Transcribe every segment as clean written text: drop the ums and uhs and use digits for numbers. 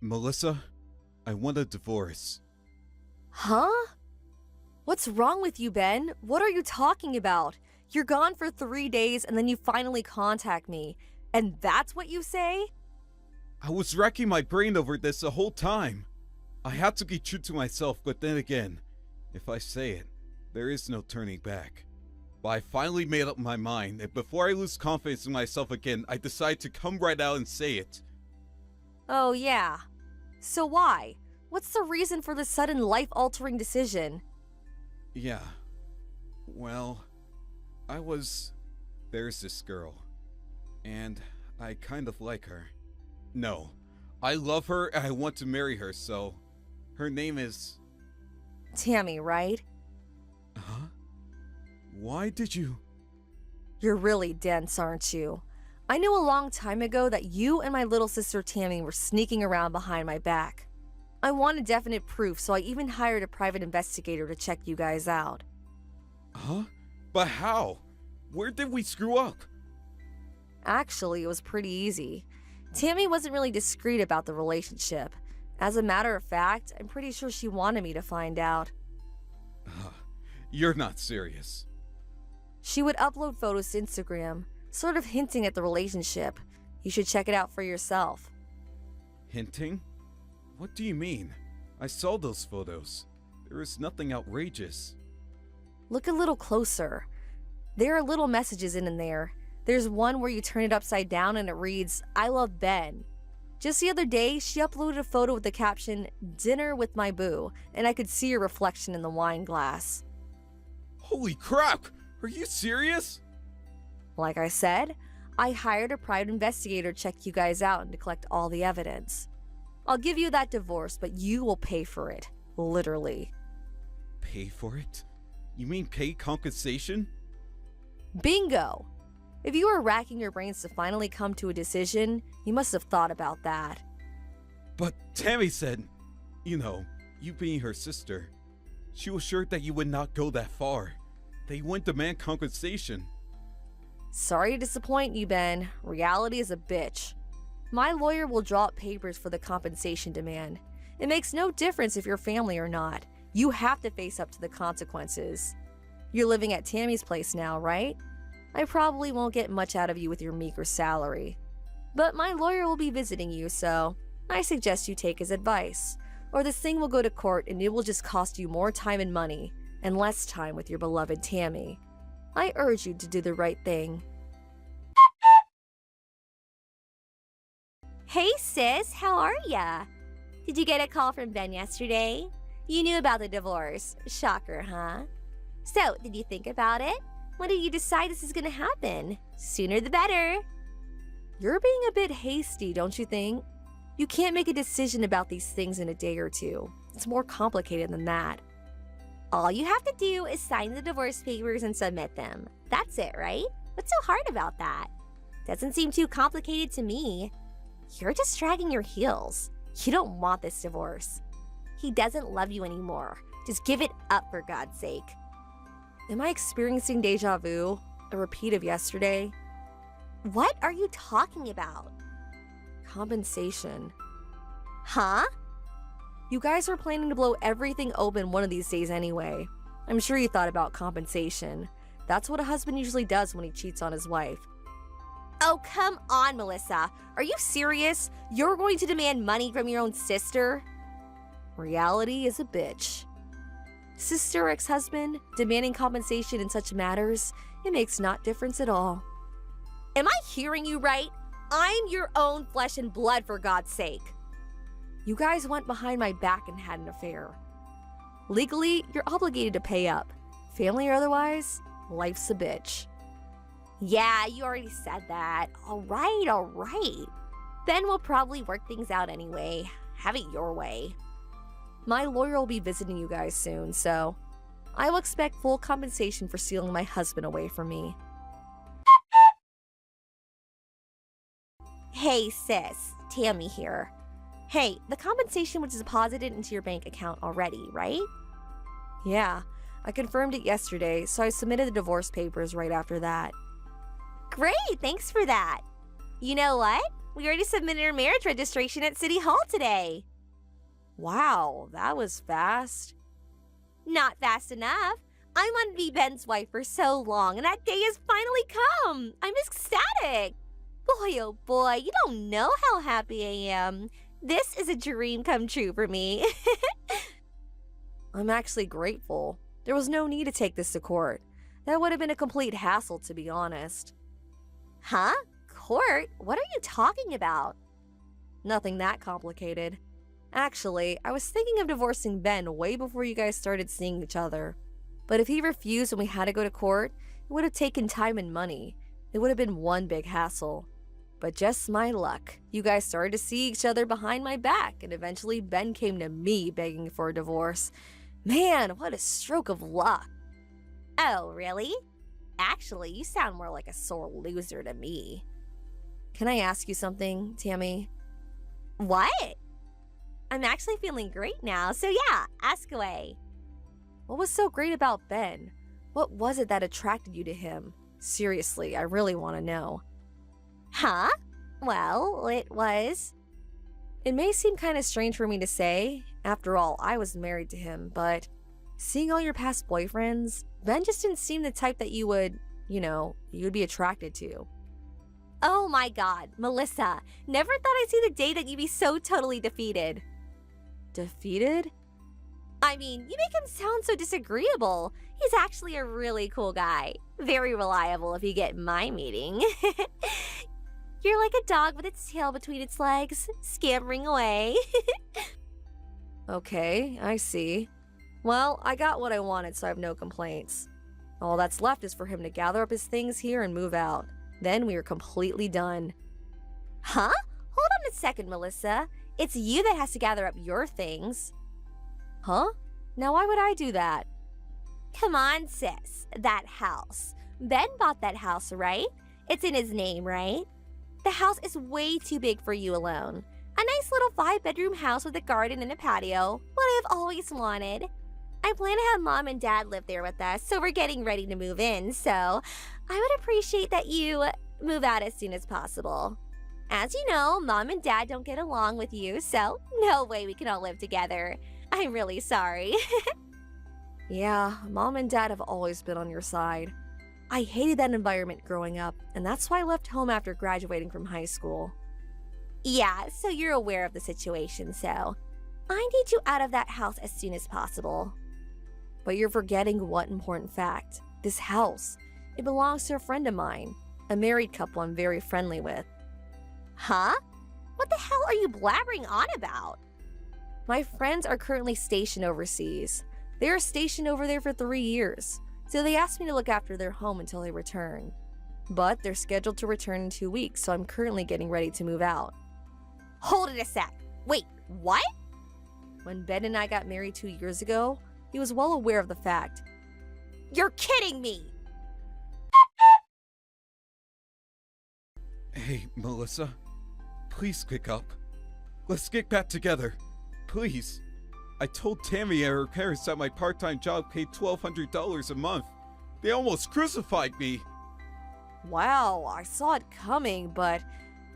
Melissa, I want a divorce. Huh? What's wrong with you, Ben? What are you talking about? You're gone for 3 days and then you finally contact me. And that's what you say? I was racking my brain over this the whole time. I had to be true to myself, but then again, if I say it, there is no turning back. But I finally made up my mind, and before I lose confidence in myself again, I decided to come right out and say it. Oh, yeah. So why? What's the reason for this sudden life-altering decision? Yeah. Well, there's this girl. And I kind of like her. No, I love her and I want to marry her, so her name is... Tammy, right? Huh? Why did you... You're really dense, aren't you? I knew a long time ago that you and my little sister Tammy were sneaking around behind my back. I wanted definite proof, so I even hired a private investigator to check you guys out. Huh? But how? Where did we screw up? Actually, it was pretty easy. Tammy wasn't really discreet about the relationship. As a matter of fact, I'm pretty sure she wanted me to find out. You're not serious. She would upload photos to Instagram, sort of hinting at the relationship. You should check it out for yourself. Hinting? What do you mean? I saw those photos. There is nothing outrageous. Look a little closer. There are little messages in there. There's one where you turn it upside down and it reads, "I love Ben." Just the other day, she uploaded a photo with the caption, "Dinner with my boo," and I could see her reflection in the wine glass. Holy crap! Are you serious? Like I said, I hired a private investigator to check you guys out and to collect all the evidence. I'll give you that divorce, but you will pay for it. Literally. Pay for it? You mean pay compensation? Bingo! If you were racking your brains to finally come to a decision, you must have thought about that. But Tammy said, you being her sister, she was sure that you would not go that far. They wouldn't demand compensation. Sorry to disappoint you, Ben. Reality is a bitch. My lawyer will draw up papers for the compensation demand. It makes no difference if you're family or not. You have to face up to the consequences. You're living at Tammy's place now, right? I probably won't get much out of you with your meager salary. But my lawyer will be visiting you, so I suggest you take his advice. Or this thing will go to court and it will just cost you more time and money, and less time with your beloved Tammy. I urge you to do the right thing. Hey sis, how are ya? Did you get a call from Ben yesterday? You knew about the divorce. Shocker, huh? So, did you think about it? When did you decide this is gonna happen? Sooner the better. You're being a bit hasty, don't you think? You can't make a decision about these things in a day or two. It's more complicated than that. All you have to do is sign the divorce papers and submit them. That's it, right? What's so hard about that? Doesn't seem too complicated to me. You're just dragging your heels. You don't want this divorce. He doesn't love you anymore. Just give it up for God's sake. Am I experiencing deja vu? A repeat of yesterday? What are you talking about? Compensation. Huh? You guys are planning to blow everything open one of these days anyway. I'm sure you thought about compensation. That's what a husband usually does when he cheats on his wife. Oh, come on, Melissa. Are you serious? You're going to demand money from your own sister? Reality is a bitch. Sister or ex-husband, demanding compensation in such matters, it makes not difference at all. Am I hearing you right? I'm your own flesh and blood, for God's sake. You guys went behind my back and had an affair. Legally, you're obligated to pay up. Family or otherwise, life's a bitch. Yeah, you already said that. All right. Ben will probably work things out anyway. Have it your way. My lawyer will be visiting you guys soon, so I will expect full compensation for stealing my husband away from me. Hey sis, Tammy here. Hey, the compensation was deposited into your bank account already, right? Yeah, I confirmed it yesterday, so I submitted the divorce papers right after that. Great, thanks for that. You know what? We already submitted our marriage registration at City Hall today. Wow, that was fast. Not fast enough. I wanted to be Ben's wife for so long, and that day has finally come. I'm ecstatic. Boy, oh boy, you don't know how happy I am. This is a dream come true for me. I'm actually grateful. There was no need to take this to court. That would have been a complete hassle, to be honest. Huh? Court? What are you talking about? Nothing that complicated. Actually, I was thinking of divorcing Ben way before you guys started seeing each other. But if he refused when we had to go to court, it would have taken time and money. It would have been one big hassle. But just my luck, you guys started to see each other behind my back, and eventually Ben came to me begging for a divorce. Man, what a stroke of luck. Oh, really? Actually, you sound more like a sore loser to me. Can I ask you something, Tammy? What? I'm actually feeling great now, so yeah, ask away. What was so great about Ben? What was it that attracted you to him? Seriously, I really want to know. Huh? Well, it was... It may seem kind of strange for me to say. After all, I was married to him, but seeing all your past boyfriends, Ben just didn't seem the type that you would be attracted to. Oh my god, Melissa, never thought I'd see the day that you'd be so totally defeated. Defeated? I mean, you make him sound so disagreeable. He's actually a really cool guy. Very reliable if you get my meaning. You're like a dog with its tail between its legs, scampering away. Okay, I see. Well, I got what I wanted, so I have no complaints. All that's left is for him to gather up his things here and move out. Then we are completely done. Huh? Hold on a second, Melissa. It's you that has to gather up your things. Huh? Now why would I do that? Come on, sis. That house. Ben bought that house, right? It's in his name, right? The house is way too big for you alone. A nice little 5-bedroom house with a garden and a patio. What I've always wanted. I plan to have Mom and Dad live there with us, so we're getting ready to move in, so I would appreciate that you move out as soon as possible. As you know, Mom and Dad don't get along with you, so no way we can all live together. I'm really sorry. Yeah, Mom and Dad have always been on your side. I hated that environment growing up, and that's why I left home after graduating from high school. Yeah, so you're aware of the situation, so I need you out of that house as soon as possible. But you're forgetting one important fact. This house, it belongs to a friend of mine, a married couple I'm very friendly with. Huh? What the hell are you blabbering on about? My friends are currently stationed overseas. They are stationed over there for 3 years, so they asked me to look after their home until they return. But they're scheduled to return in 2 weeks, so I'm currently getting ready to move out. Hold it a sec. Wait, what? When Ben and I got married 2 years ago, he was well aware of the fact. You're kidding me! Hey, Melissa. Please pick up. Let's get back together. Please. I told Tammy and her parents that my part-time job paid $1,200 a month. They almost crucified me. Wow, I saw it coming, but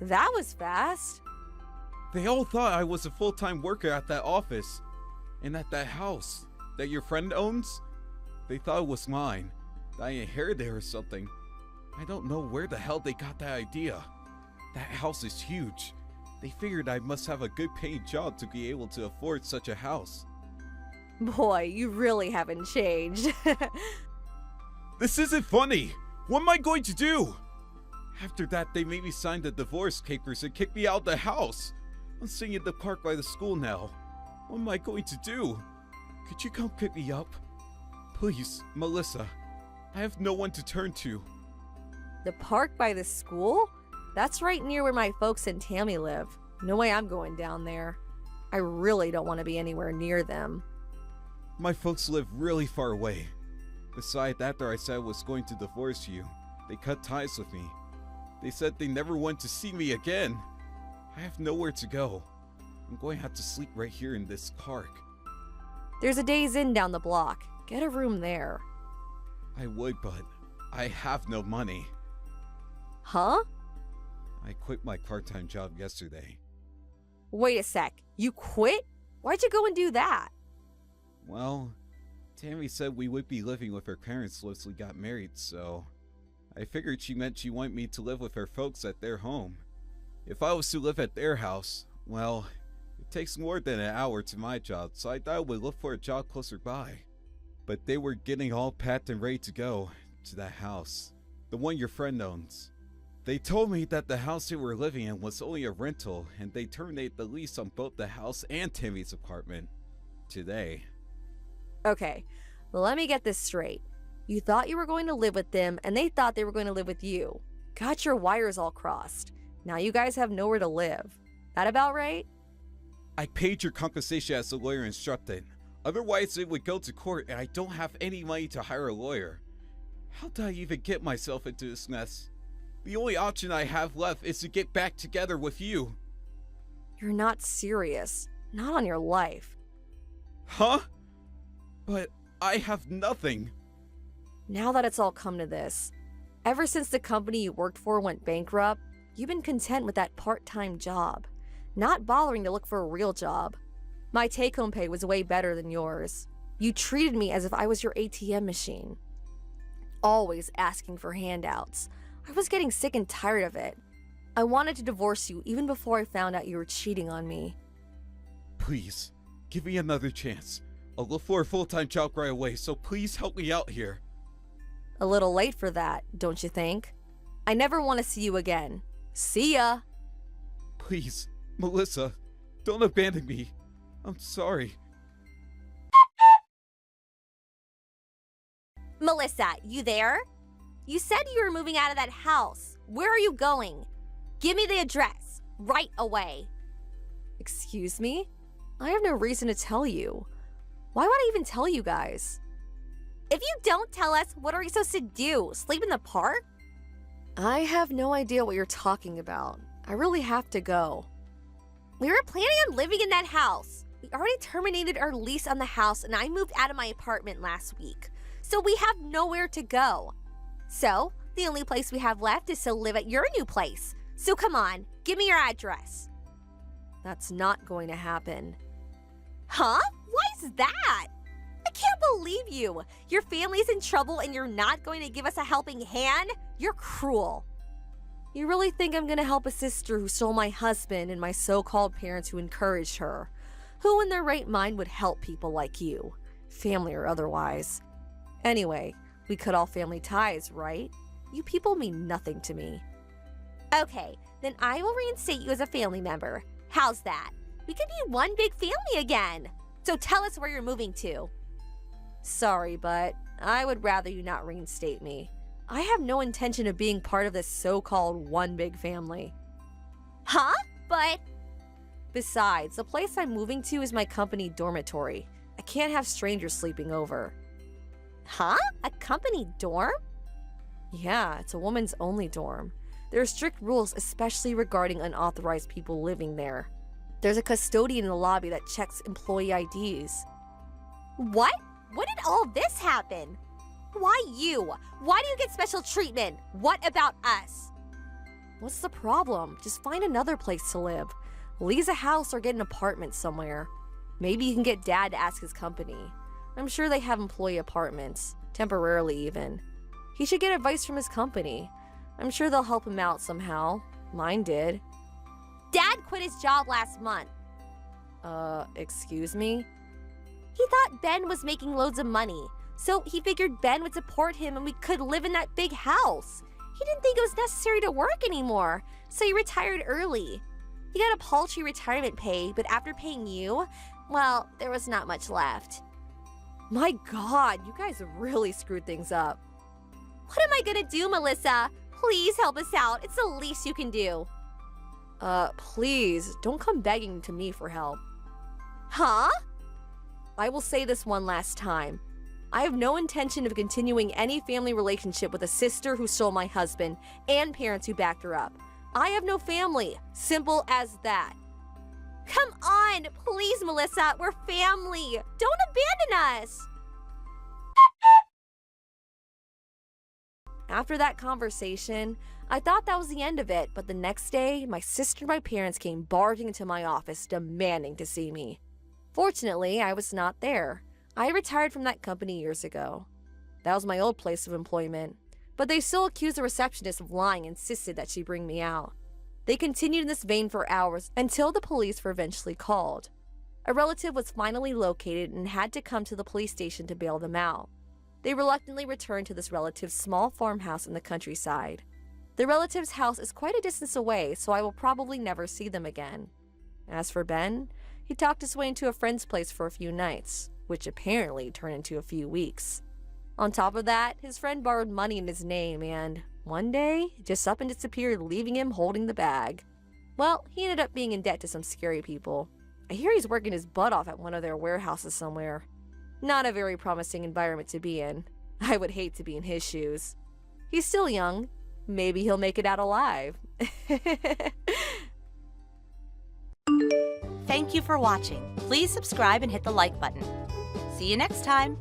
that was fast. They all thought I was a full-time worker at that office. And at that house that your friend owns. They thought it was mine. That I inherited or something. I don't know where the hell they got that idea. That house is huge. They figured I must have a good paying job to be able to afford such a house. Boy, you really haven't changed. This isn't funny! What am I going to do? After that, they made me sign the divorce papers and kicked me out of the house. I'm sitting in the park by the school now. What am I going to do? Could you come pick me up? Please, Melissa. I have no one to turn to. The park by the school? That's right near where my folks and Tammy live. No way I'm going down there. I really don't want to be anywhere near them. My folks live really far away. Besides, after I said I was going to divorce you, they cut ties with me. They said they never want to see me again. I have nowhere to go. I'm going to have to sleep right here in this park. There's a Days Inn down the block. Get a room there. I would, but I have no money. Huh? I quit my part-time job yesterday. Wait a sec. You quit? Why'd you go and do that? Well, Tammy said we would be living with her parents once we got married, so I figured she meant she wanted me to live with her folks at their home. If I was to live at their house, well, it takes more than an hour to my job, so I thought I would look for a job closer by. But they were getting all packed and ready to go to that house, the one your friend owns. They told me that the house they were living in was only a rental, and they terminated the lease on both the house and Tammy's apartment today. Okay, let me get this straight. You thought you were going to live with them, and they thought they were going to live with you. Got your wires all crossed. Now you guys have nowhere to live. That about right? I paid your compensation as the lawyer instructed. Otherwise, it would go to court, and I don't have any money to hire a lawyer. How did I even get myself into this mess? The only option I have left is to get back together with you. You're not serious. Not on your life. Huh? But I have nothing. Now that it's all come to this, ever since the company you worked for went bankrupt, you've been content with that part-time job, not bothering to look for a real job. My take-home pay was way better than yours. You treated me as if I was your ATM machine. Always asking for handouts. I was getting sick and tired of it. I wanted to divorce you even before I found out you were cheating on me. Please, give me another chance. I'll look for a full-time job right away, so please help me out here. A little late for that, don't you think? I never want to see you again. See ya! Please, Melissa, don't abandon me. I'm sorry. Melissa, you there? You said you were moving out of that house. Where are you going? Give me the address, right away. Excuse me? I have no reason to tell you. Why would I even tell you guys? If you don't tell us, what are we supposed to do? Sleep in the park? I have no idea what you're talking about. I really have to go. We were planning on living in that house. We already terminated our lease on the house and I moved out of my apartment last week. So we have nowhere to go. So, the only place we have left is to live at your new place. So come on, give me your address. That's not going to happen. Huh? Why is that? I can't believe you. Your family's in trouble and you're not going to give us a helping hand? You're cruel. You really think I'm going to help a sister who stole my husband and my so-called parents who encouraged her? Who in their right mind would help people like you? Family or otherwise. Anyway, we cut all family ties, right? You people mean nothing to me. Okay, then I will reinstate you as a family member. How's that? We could be one big family again. So tell us where you're moving to. Sorry, but I would rather you not reinstate me. I have no intention of being part of this so-called one big family. Huh? But... Besides, the place I'm moving to is my company dormitory. I can't have strangers sleeping over. Huh? A company dorm? Yeah, it's a woman's only dorm. There are strict rules, especially regarding unauthorized people living there. There's a custodian in the lobby that checks employee IDs. What? When did all this happen? Why you? Why do you get special treatment? What about us? What's the problem? Just find another place to live. Lease a house or get an apartment somewhere. Maybe you can get Dad to ask his company. I'm sure they have employee apartments, temporarily even. He should get advice from his company. I'm sure they'll help him out somehow. Mine did. Dad quit his job last month. Excuse me? He thought Ben was making loads of money, so he figured Ben would support him and we could live in that big house. He didn't think it was necessary to work anymore, so he retired early. He got a paltry retirement pay, but after paying you, well, there was not much left. My God, you guys really screwed things up. What am I gonna do, Melissa? Please help us out. It's the least you can do. Please, don't come begging to me for help. Huh? I will say this one last time. I have no intention of continuing any family relationship with a sister who stole my husband and parents who backed her up. I have no family. Simple as that. Come on, please, Melissa. We're family. Don't abandon us. After that conversation, I thought that was the end of it, but the next day, my sister and my parents came barging into my office demanding to see me. Fortunately, I was not there. I retired from that company years ago. That was my old place of employment, but they still accused the receptionist of lying and insisted that she bring me out. They continued in this vein for hours until the police were eventually called. A relative was finally located and had to come to the police station to bail them out. They reluctantly returned to this relative's small farmhouse in the countryside. The relative's house is quite a distance away, so I will probably never see them again. As for Ben, he talked his way into a friend's place for a few nights, which apparently turned into a few weeks. On top of that, his friend borrowed money in his name and, one day, just up and disappeared, leaving him holding the bag. Well, he ended up being in debt to some scary people. I hear he's working his butt off at one of their warehouses somewhere. Not a very promising environment to be in. I would hate to be in his shoes. He's still young. Maybe he'll make it out alive. Thank you for watching. Please subscribe and hit the like button. See you next time.